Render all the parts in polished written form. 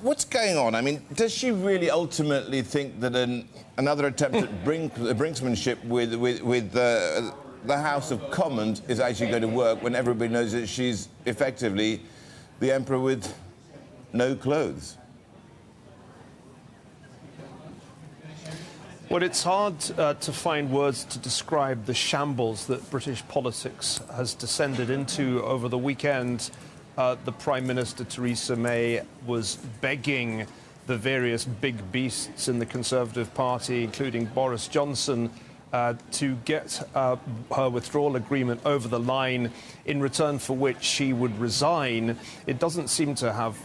What's going on? I mean, does she really ultimately think that another attempt at brinksmanship with the House of Commons is actually going to work when everybody knows that she's effectively the emperor with no clothes? Well, it's hard to find words to describe the shambles that British politics has descended into over the weekend. The Prime Minister, Theresa May, was begging the various big beasts in the Conservative Party, including Boris Johnson, to get her withdrawal agreement over the line, in return for which she would resign. It doesn't seem to have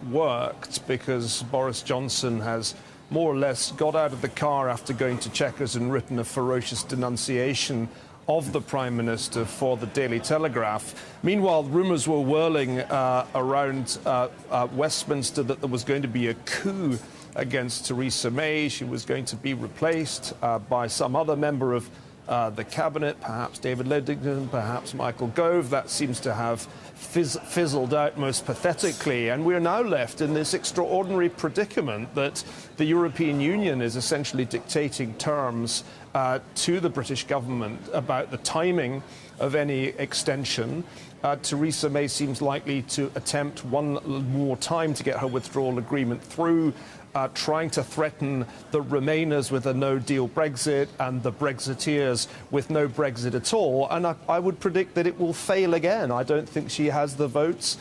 worked, because Boris Johnson has more or less got out of the car after going to Chequers and written a ferocious denunciation of the Prime Minister for the Daily Telegraph. Meanwhile, rumours were whirling around Westminster that there was going to be a coup against Theresa May. She was going to be replaced by some other member of the cabinet, perhaps David Lidington, perhaps Michael Gove. That seems to have fizzled out most pathetically, and we're now left in this extraordinary predicament that the European Union is essentially dictating terms to the British government about the timing of any extension. Theresa May seems likely to attempt one more time to get her withdrawal agreement through, trying to threaten the Remainers with a no-deal Brexit and the Brexiteers with no Brexit at all. And I would predict that it will fail again. I don't think she has the votes.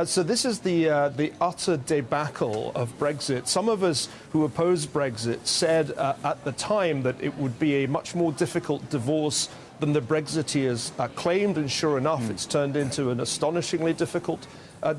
So this is the utter debacle of Brexit. Some of us who oppose Brexit said at the time that it would be a much more difficult divorce than the Brexiteers claimed, and sure enough, it's turned into an astonishingly difficult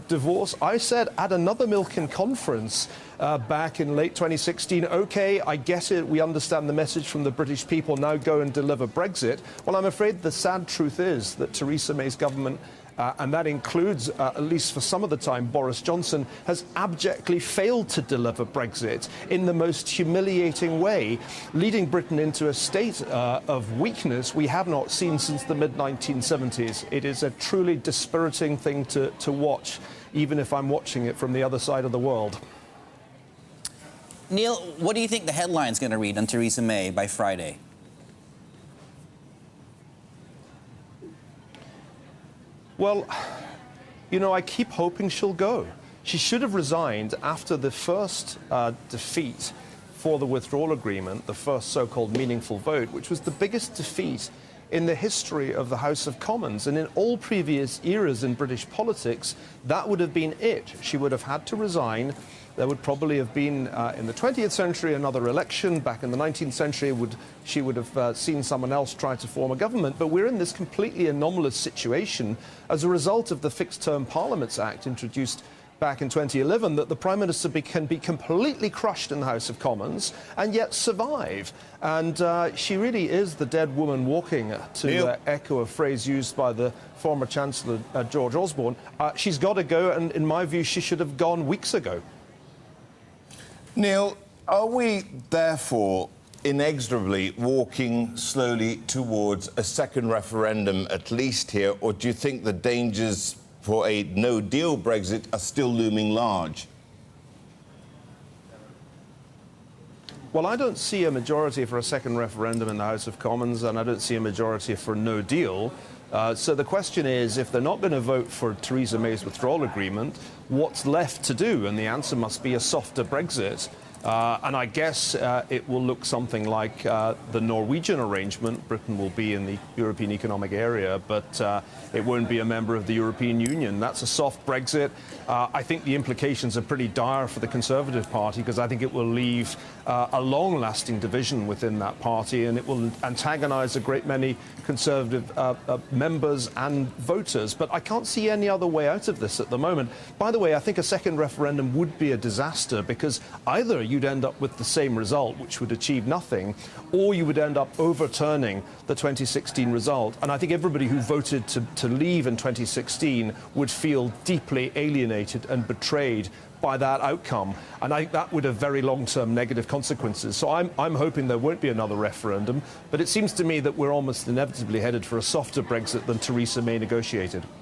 divorce. I said at another Milken conference back in late 2016, OK, I get it, we understand the message from the British people, now go and deliver Brexit. Well, I'm afraid the sad truth is that Theresa May's government, and that includes, at least for some of the time, Boris Johnson, has abjectly failed to deliver Brexit in the most humiliating way, leading Britain into a state of weakness we have not seen since the mid-1970s. It is a truly dispiriting thing to watch, even if I'm watching it from the other side of the world. Neil, what do you think the headline's going to read on Theresa May by Friday? Well, you know, I keep hoping she'll go. She should have resigned after the first defeat for the withdrawal agreement, the first so-called meaningful vote, which was the biggest defeat in the history of the House of Commons. And in all previous eras in British politics, that would have been it. She would have had to resign. There would probably have been, in the 20th century, another election. Back in the 19th century, she would have seen someone else try to form a government. But we're in this completely anomalous situation as a result of the Fixed-Term Parliaments Act introduced back in 2011, that the Prime Minister can be completely crushed in the House of Commons and yet survive. And she really is the dead woman walking, to echo a phrase used by the former Chancellor George Osborne. She's got to go, and in my view, she should have gone weeks ago. Neil, are we therefore inexorably walking slowly towards a second referendum, at least here, or do you think the dangers for a no-deal Brexit are still looming large? Well, I don't see a majority for a second referendum in the House of Commons, and I don't see a majority for no deal. So the question is, if they're not going to vote for Theresa May's withdrawal agreement, what's left to do? And the answer must be a softer Brexit. And I guess it will look something like the Norwegian arrangement. Britain will be in the European Economic Area, but it won't be a member of the European Union. That's a soft Brexit. I think the implications are pretty dire for the Conservative Party, because I think it will leave a long-lasting division within that party, and it will antagonise a great many Conservative members and voters. But I can't see any other way out of this at the moment. By the way, I think a second referendum would be a disaster, because either you'd end up with the same result, which would achieve nothing, or you would end up overturning the 2016 result. And I think everybody who voted to leave in 2016 would feel deeply alienated and betrayed by that outcome. And I think that would have very long-term negative consequences. So I'm hoping there won't be another referendum. But it seems to me that we're almost inevitably headed for a softer Brexit than Theresa May negotiated.